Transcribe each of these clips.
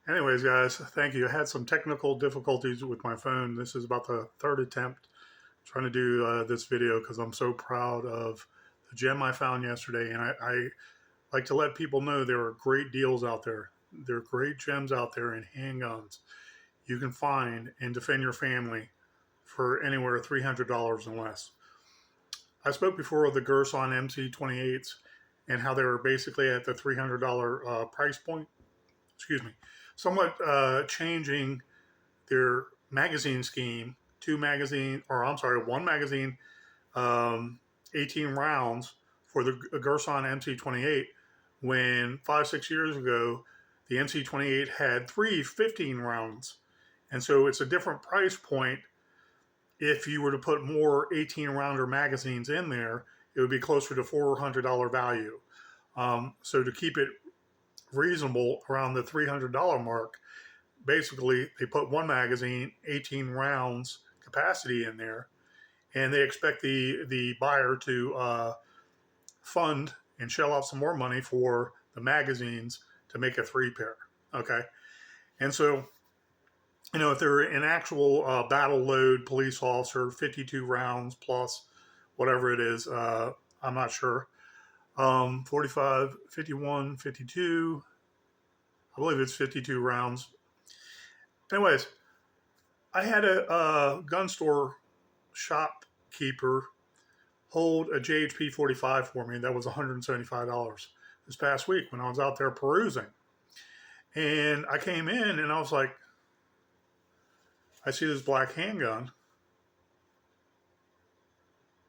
Anyways, guys, thank you. I had some technical difficulties with my phone. This is about the third attempt trying to do this video because I'm so proud of the gem I found yesterday. And I like to let people know there are great deals out there. There are great gems out there in handguns you can find and defend your family for anywhere $300 and less. I spoke before of the Gerson MC28s and how they were basically at the $300 price point. Excuse me. Somewhat changing their magazine scheme, one magazine, um, 18 rounds for the Gerson MC28, when 5, 6 years ago, the MC28 had three 15 rounds. And so it's a different price point. If you were to put more 18 rounder magazines in there, it would be closer to $400 value. So to keep it reasonable around the $300 mark, basically they put one magazine, 18 rounds capacity in there, and they expect the buyer to fund and shell out some more money for the magazines to make a three pair. Okay, and so if they're an actual battle load police officer, 52 rounds plus whatever it is, I'm not sure. 45, 51, 52. I believe it's 52 rounds. Anyways, I had a gun store shopkeeper hold a JHP 45 for me. That was $175 this past week when I was out there perusing. And I came in and I was like, I see this black handgun.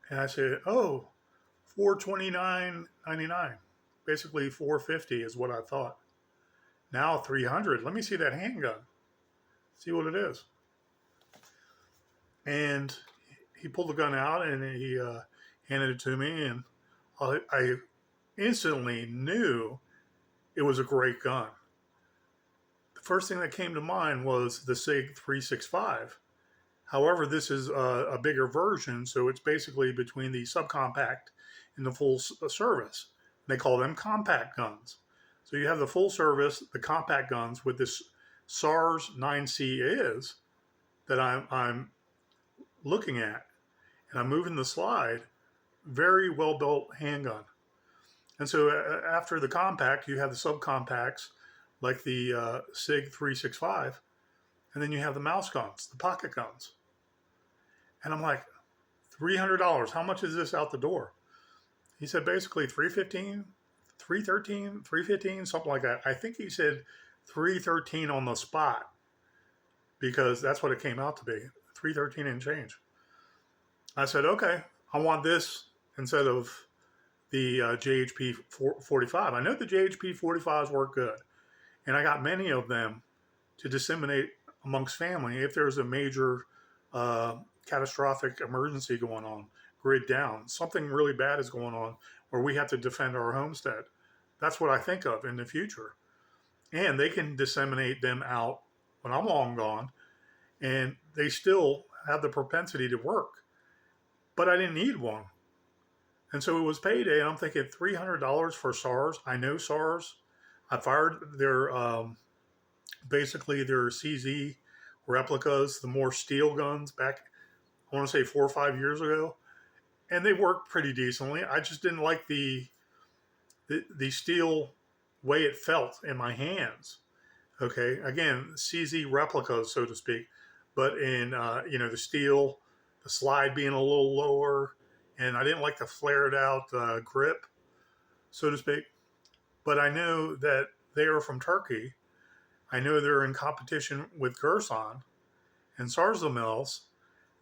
And I said, oh, $429.99. Basically $450 is what I thought. Now $300. Let me see that handgun. See what it is. And he pulled the gun out and he handed it to me, and I instantly knew it was a great gun. The first thing that came to mind was the SIG 365. However, this is a bigger version, so it's basically between the subcompact and the full service. They call them compact guns. So you have the full service, the compact guns with this SARS 9C is that I'm looking at, and I'm moving the slide. Very well built handgun. And so after the compact, you have the subcompacts like the SIG 365, and then you have the mouse guns, the pocket guns. And I'm like, $300. How much is this out the door? He said basically 315, 313, 315, something like that. I think he said 313 on the spot because that's what it came out to be, 313 and change. I said, okay, I want this instead of the JHP 45. I know the JHP 45s work good, and I got many of them to disseminate amongst family if there's a major catastrophic emergency going on, grid down, something really bad is going on where we have to defend our homestead. That's what I think of in the future. And they can disseminate them out when I'm long gone, and they still have the propensity to work. But I didn't need one. And so it was payday, and I'm thinking $300 for SARS. I know SARS. I fired their basically their CZ replicas, the more steel guns back, I want to say 4 or 5 years ago, and they worked pretty decently. I just didn't like the steel way it felt in my hands. Okay, again, CZ replicas, so to speak, but in the steel, the slide being a little lower, and I didn't like the flared out grip, so to speak. But I know that they are from Turkey. I know they're in competition with Gerson and Sarzamels.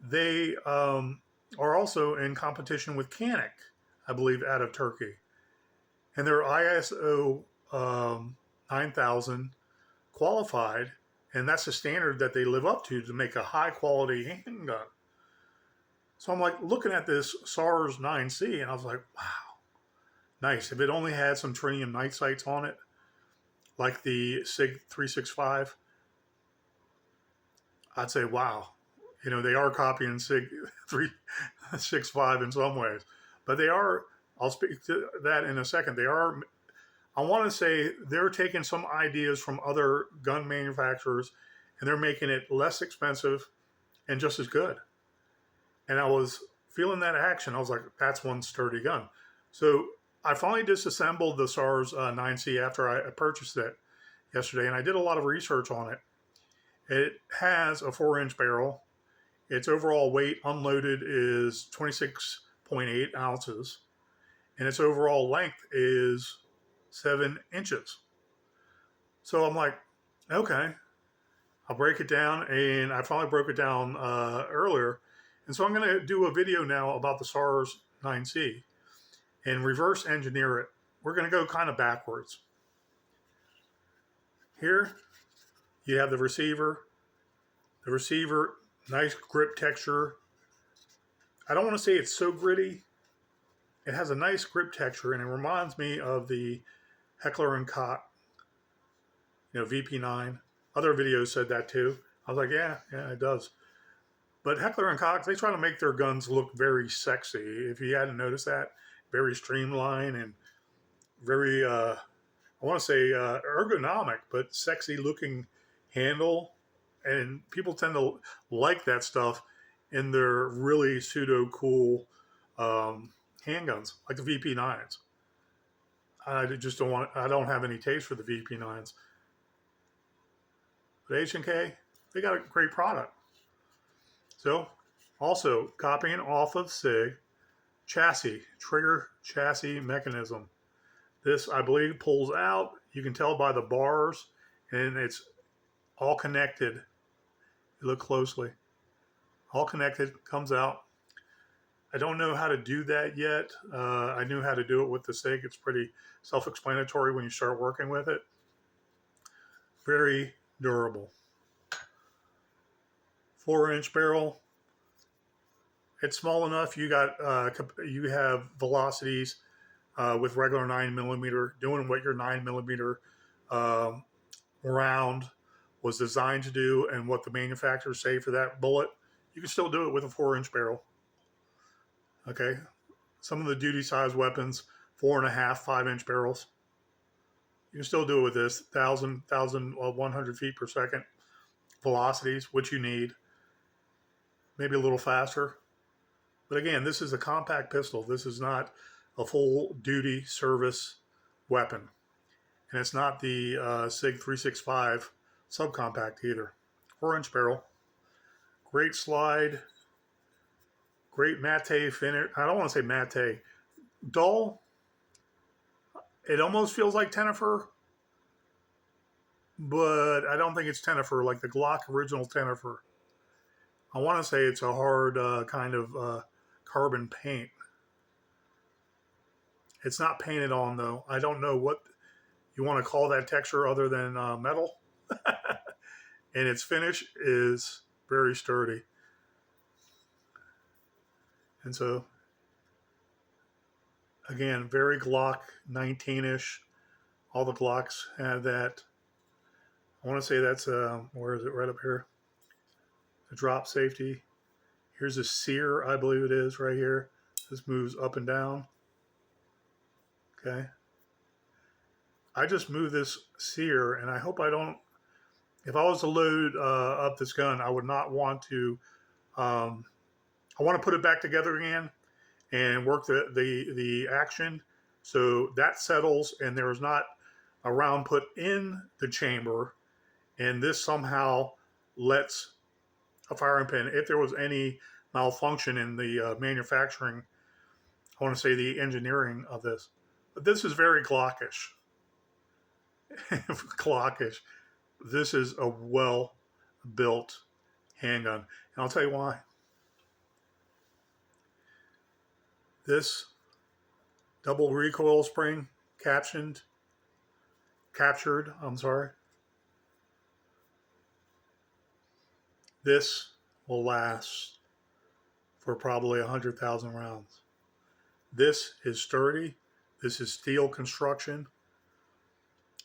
They are also in competition with Canik, I believe, out of Turkey. And they're ISO 9000 qualified, and that's the standard that they live up to make a high quality handgun. So I'm like looking at this SARS 9C, and I was like, wow, nice. If it only had some tritium night sights on it, like the SIG 365, I'd say, wow. They are copying SIG 365 in some ways, but they are, I'll speak to that in a second. They are I want to say they're taking some ideas from other gun manufacturers and they're making it less expensive and just as good. And I was feeling that action. I was like, that's one sturdy gun. So I finally disassembled the SARS 9C after I purchased it yesterday, and I did a lot of research on it. It has a 4-inch barrel. Its overall weight unloaded is 26.8 ounces, and its overall length is 7 inches. So I'm like, okay, I'll break it down, and I finally broke it down earlier. And so I'm going to do a video now about the SARS 9C and reverse engineer it. We're going to go kind of backwards. Here, you have the receiver. The receiver, nice grip texture. I don't want to say it's so gritty. It has a nice grip texture, and it reminds me of the Heckler & Koch, VP9. Other videos said that too. I was like, yeah, it does. But Heckler & Koch, they try to make their guns look very sexy. If you hadn't noticed that, very streamlined and very, I want to say ergonomic, but sexy looking handle. And people tend to like that stuff in their really pseudo cool handguns, like the VP9s. I just don't have any taste for the VP9s. But H&K, they got a great product. So, also copying off of SIG, chassis, trigger chassis mechanism. This, I believe, pulls out. You can tell by the bars, and it's all connected. You look closely. All connected, comes out. I don't know how to do that yet. I knew how to do it with the SIG. It's pretty self-explanatory when you start working with it. Very durable. 4-inch barrel. It's small enough. You have velocities with regular 9mm, doing what your 9mm round was designed to do, and what the manufacturers say for that bullet. You can still do it with a 4-inch barrel. Okay, some of the duty size weapons, 4.5, 5-inch barrels. You can still do it with this 1,100 feet per second velocities, which you need. Maybe a little faster. But again, this is a compact pistol. This is not a full duty service weapon. And it's not the SIG 365 subcompact either. 4-inch barrel. Great slide. Great matte finish. I don't want to say matte. Dull. It almost feels like Tennifer, but I don't think it's Tennifer like the Glock original Tennifer. I want to say it's a hard kind of carbon paint. It's not painted on though. I don't know what you want to call that texture other than metal. And its finish is very sturdy. And so, again, very Glock 19-ish. All the Glocks have that. I want to say that's, where is it? Right up here. The drop safety. Here's a sear, I believe it is, right here. This moves up and down. Okay. I just moved this sear, and I hope I don't, if I was to load up this gun, I would not want to, I want to put it back together again and work the action so that settles and there is not a round put in the chamber, and this somehow lets a firing pin, if there was any malfunction in the manufacturing, I want to say the engineering of this. But this is very Glockish. Glockish. This is a well-built handgun. And I'll tell you why. This double recoil spring captured, this will last for probably 100,000 rounds. This is sturdy. This is steel construction.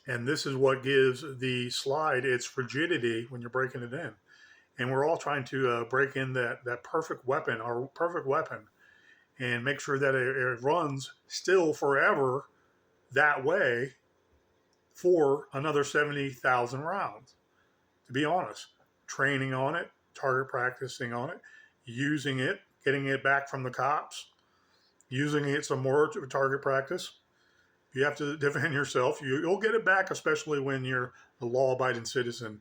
And this is what gives the slide its rigidity when you're breaking it in. And we're all trying to break in that perfect weapon, our perfect weapon, and make sure that it runs still forever that way for another 70,000 rounds. To be honest, training on it, target practicing on it, using it, getting it back from the cops, using it some more to target practice. You have to defend yourself. You'll get it back, especially when you're a law-abiding citizen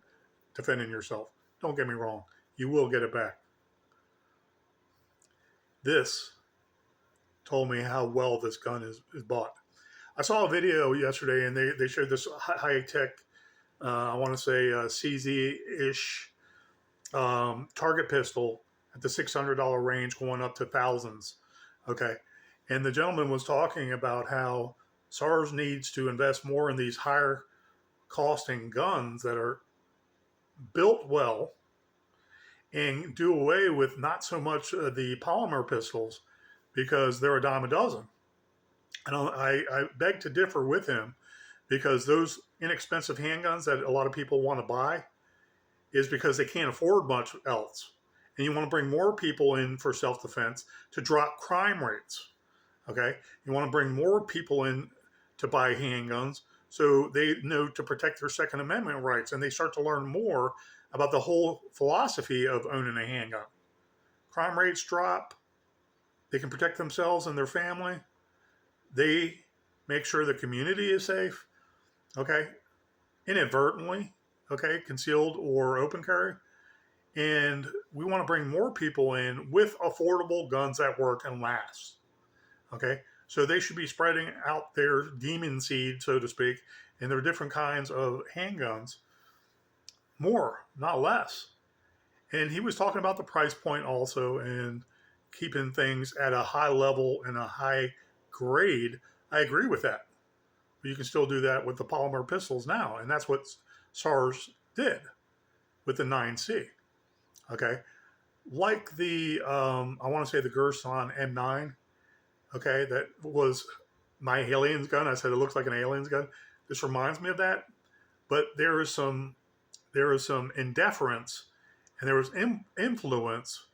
defending yourself. Don't get me wrong. You will get it back. This told me how well this gun is bought. I saw a video yesterday, and they showed this high-tech, I want to say CZ-ish target pistol at the $600 range, going up to thousands. Okay. And the gentleman was talking about how SARS needs to invest more in these higher costing guns that are built well and do away with not so much the polymer pistols because they're a dime a dozen. And I beg to differ with him because those inexpensive handguns that a lot of people want to buy is because they can't afford much else. And you want to bring more people in for self-defense to drop crime rates. Okay? You want to bring more people in to buy handguns so they know to protect their Second Amendment rights, and they start to learn more about the whole philosophy of owning a handgun. Crime rates drop. They can protect themselves and their family. They make sure the community is safe. Okay? Inadvertently. Okay? Concealed or open carry. And we want to bring more people in with affordable guns that work and last. Okay? So they should be spreading out their demon seed, so to speak, and there are different kinds of handguns. More, not less. And he was talking about the price point also and keeping things at a high level and a high grade. I agree with that. But you can still do that with the polymer pistols now. And that's what SARS did with the 9C. Okay. Like the, I want to say the Gerson M9. Okay. That was my aliens gun. I said it looks like an aliens gun. This reminds me of that. But there is some indifference and there was influence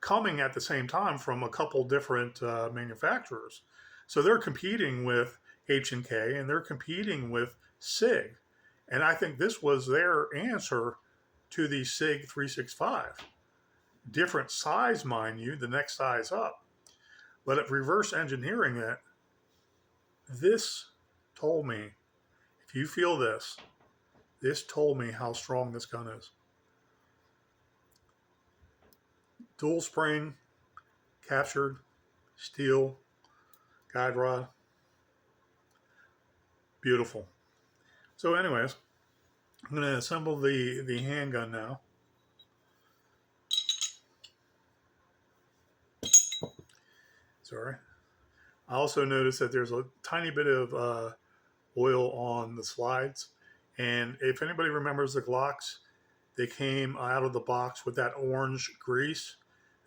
coming at the same time from a couple different manufacturers. So they're competing with H&K and they're competing with SIG. And I think this was their answer to the SIG 365. Different size, mind you, the next size up. But at reverse engineering it, this told me, if you feel this told me how strong this gun is. Dual spring, captured, steel, guide rod. Beautiful. So anyways, I'm going to assemble the handgun now. Sorry. I also noticed that there's a tiny bit of oil on the slides. And if anybody remembers the Glocks, they came out of the box with that orange grease.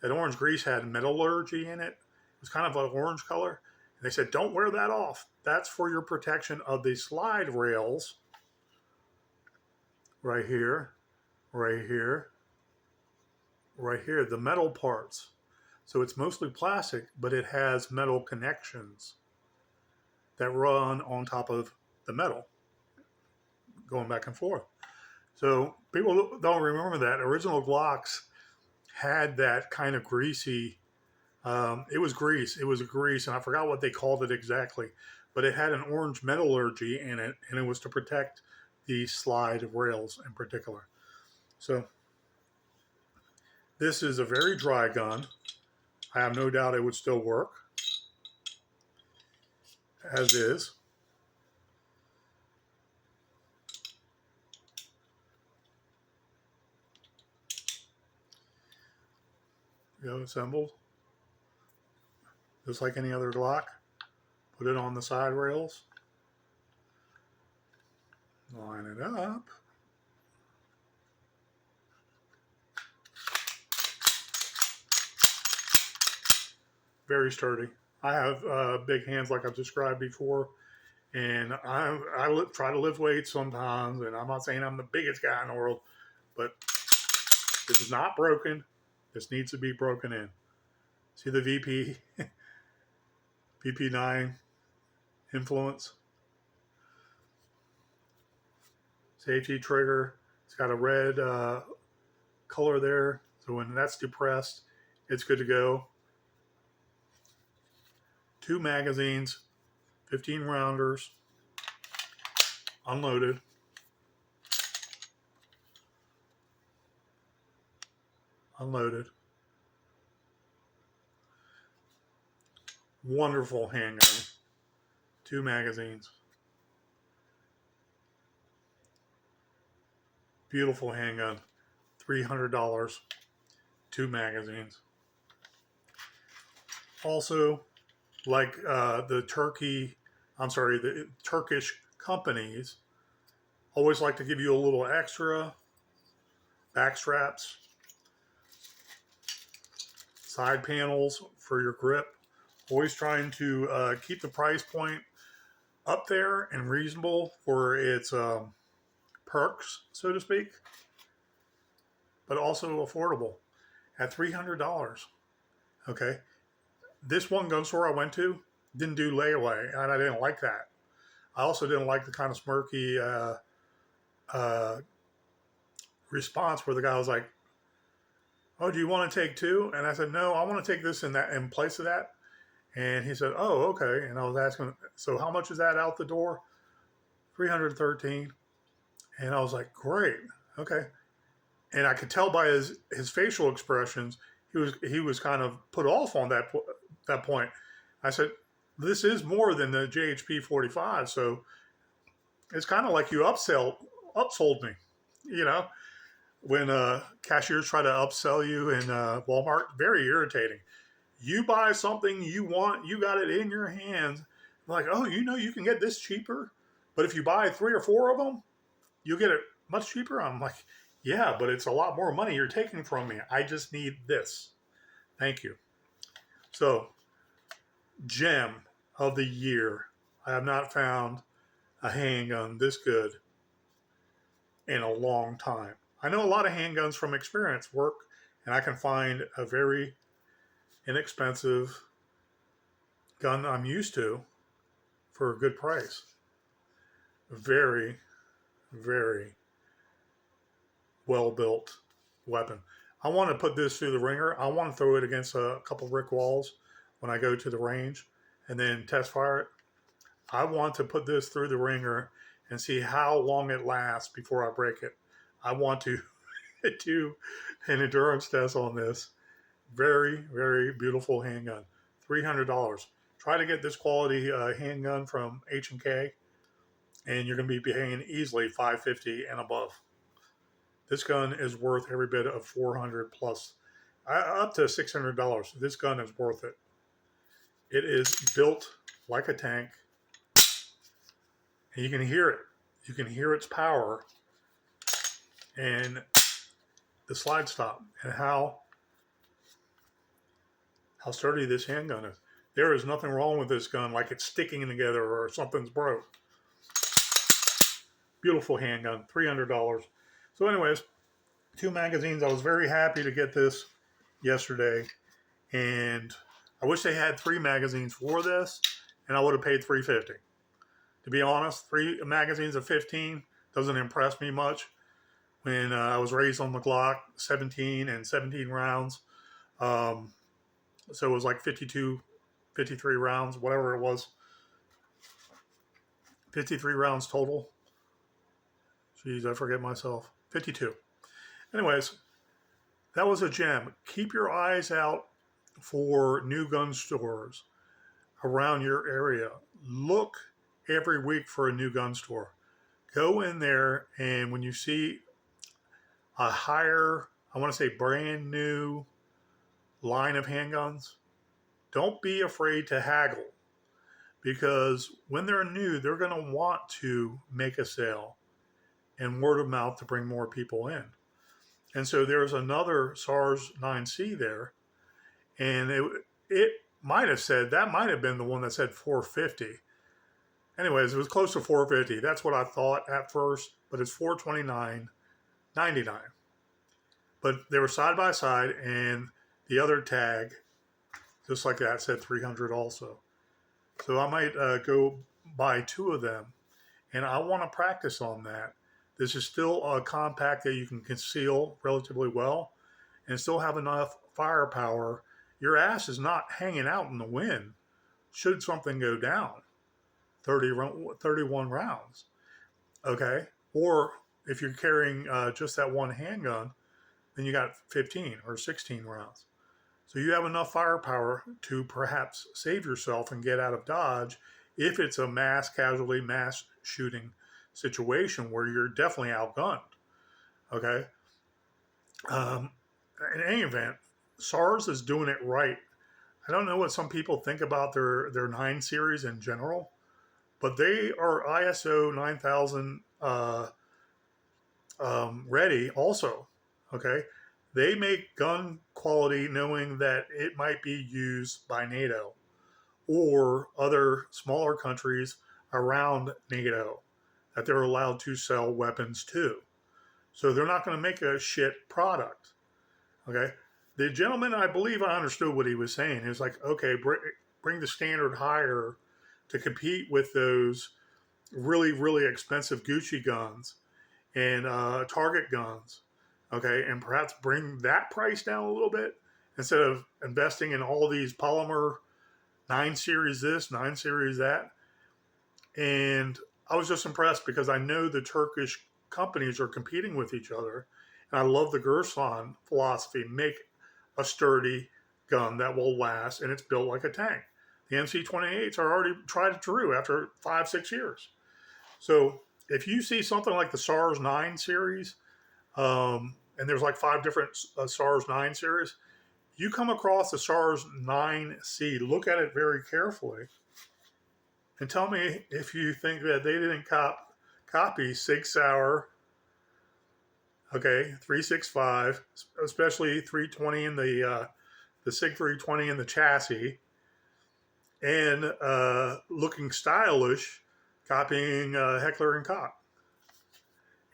That orange grease had metallurgy in it. It was kind of an orange color. And they said, don't wear that off. That's for your protection of the slide rails. Right here, right here, right here, the metal parts. So it's mostly plastic, but it has metal connections that run on top of the metal, going back and forth. So people don't remember that. Original Glocks had that kind of greasy, it was grease. It was a grease, and I forgot what they called it exactly, but it had an orange metallurgy in it, and it was to protect the slide rails in particular. So this is a very dry gun. I have no doubt it would still work as is. Assembled. Just like any other Glock. Put it on the side rails. Line it up. Very sturdy. I have big hands like I've described before. And I try to lift weights sometimes. And I'm not saying I'm the biggest guy in the world. But this is not broken. This needs to be broken in. See the VP9 influence? safety trigger. It's got a red color there, so when that's depressed, it's good to go. 2 magazines, 15 rounders, unloaded. Unloaded. Wonderful handgun. 2 magazines. Beautiful handgun. $300. 2 magazines. Also, like the Turkish companies always like to give you a little extra back straps, side panels for your grip. Always trying to keep the price point up there and reasonable for its perks, so to speak, but also affordable at $300. Okay. This one gun store I went to didn't do layaway, and I didn't like that. I also didn't like the kind of smirky response where the guy was like, "Oh, do you want to take 2?" And I said, "No, I want to take this in place of that." And he said, "Oh, okay." And I was asking, "So how much is that out the door?" $313. And I was like, "Great, okay." And I could tell by his facial expressions, he was kind of put off on that point. I said, "This is more than the JHP 45, so it's kind of like you upsold me, you know." When cashiers try to upsell you in Walmart, very irritating. You buy something you want, you got it in your hands. Like, "Oh, you can get this cheaper, but if you buy 3 or 4 of them, you'll get it much cheaper." I'm like, "Yeah, but it's a lot more money you're taking from me. I just need this. Thank you." So, gem of the year. I have not found a handgun this good in a long time. I know a lot of handguns from experience work, and I can find a very inexpensive gun I'm used to for a good price. Very, very well built weapon. I want to put this through the ringer. I want to throw it against a couple brick walls when I go to the range and then test fire it. I want to put this through the ringer and see how long it lasts before I break it. I want to do an endurance test on this. Very, very beautiful handgun. $300. Try to get this quality handgun from H&K, and you're going to be paying easily $550 and above. This gun is worth every bit of $400 plus, up to $600. This gun is worth it. It is built like a tank, and you can hear it. You can hear its power and the slide stop and how sturdy this handgun is. There is nothing wrong with this gun, like it's sticking together or something's broke. Beautiful handgun, $300. So anyways, 2 magazines. I was very happy to get this yesterday, and I wish they had 3 magazines for this, and I would have paid $350. To be honest, 3 magazines of 15 doesn't impress me much. When I was raised on the Glock, 17 and 17 rounds. So it was like 52, 53 rounds, whatever it was. 53 rounds total. Jeez, I forget myself. 52. Anyways, that was a gem. Keep your eyes out for new gun stores around your area. Look every week for a new gun store. Go in there, and when you see a higher, I want to say brand new line of handguns, don't be afraid to haggle, because when they're new, they're going to want to make a sale and word of mouth to bring more people in. And so there's another SARS 9C there, and it might have said, that might have been the one that said 450. Anyways, it was close to 450. That's what I thought at first, but it's 429.99. But they were side by side, and the other tag, just like that, said 300 also. So I might go buy 2 of them, and I want to practice on that. This is still a compact that you can conceal relatively well and still have enough firepower. Your ass is not hanging out in the wind should something go down. 31 rounds, okay? Or if you're carrying just that one handgun, then you got 15 or 16 rounds. So you have enough firepower to perhaps save yourself and get out of Dodge if it's a mass casualty, mass shooting situation where you're definitely outgunned, okay? In any event, SARS is doing it right. I don't know what some people think about their 9 series in general, but they are ISO 9000 ready also, okay? They make gun quality knowing that it might be used by NATO or other smaller countries around NATO that they're allowed to sell weapons to. So they're not going to make a shit product, okay? The gentleman, I believe I understood what he was saying. He was like, okay, bring the standard higher to compete with those really, really expensive Gucci guns and Target guns, okay, and perhaps bring that price down a little bit instead of investing in all these polymer 9 series this, 9 series that. And I was just impressed because I know the Turkish companies are competing with each other. And I love the Gerson philosophy. Make a sturdy gun that will last, and it's built like a tank. The MC-28s are already tried and true after 5-6 years. So if you see something like the SARS 9 series, and there's like 5 different SARS 9 series, you come across the SARS 9C, look at it very carefully, and tell me if you think that they didn't copy Sig Sauer, okay, 365, especially 320 in the Sig 320 in the chassis, and looking stylish, copying Heckler and Koch,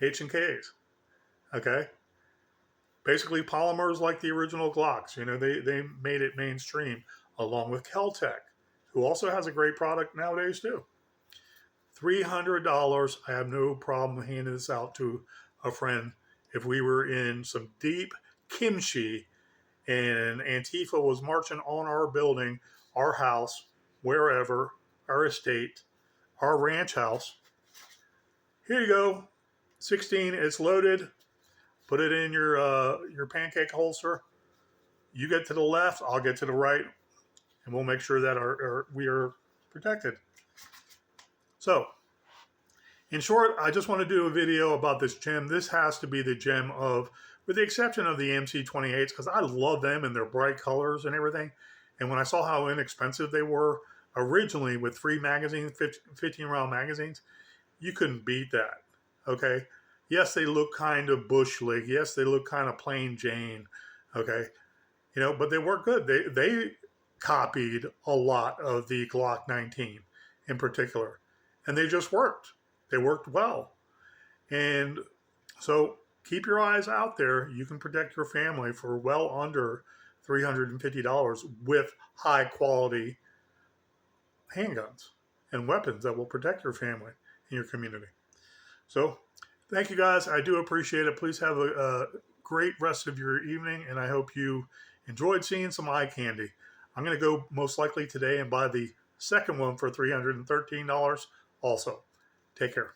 H&Ks, okay? Basically polymers like the original Glocks. You know, they made it mainstream, along with Keltec, who also has a great product nowadays too. $300, I have no problem handing this out to a friend if we were in some deep kimchi and Antifa was marching on our building, our house, wherever, our estate, our ranch house. Here you go, 16, it's loaded. Put it in your pancake holster. You get to the left, I'll get to the right, and we'll make sure that we are protected. So, in short, I just want to do a video about this gem. This has to be the gem of, with the exception of the MC-28s, because I love them and their bright colors and everything. And when I saw how inexpensive they were originally with 3 magazines, 15-round magazines, you couldn't beat that, okay? Yes, they look kind of Bush League. Yes, they look kind of plain Jane, okay? You know, but they work good. They copied a lot of the Glock 19 in particular, and they just worked. They worked well. And so keep your eyes out there. You can protect your family for well under $350 with high quality handguns and weapons that will protect your family and your community. So thank you guys. I do appreciate it. Please have a great rest of your evening, and I hope you enjoyed seeing some eye candy. I'm going to go most likely today and buy the second one for $313 also. Take care.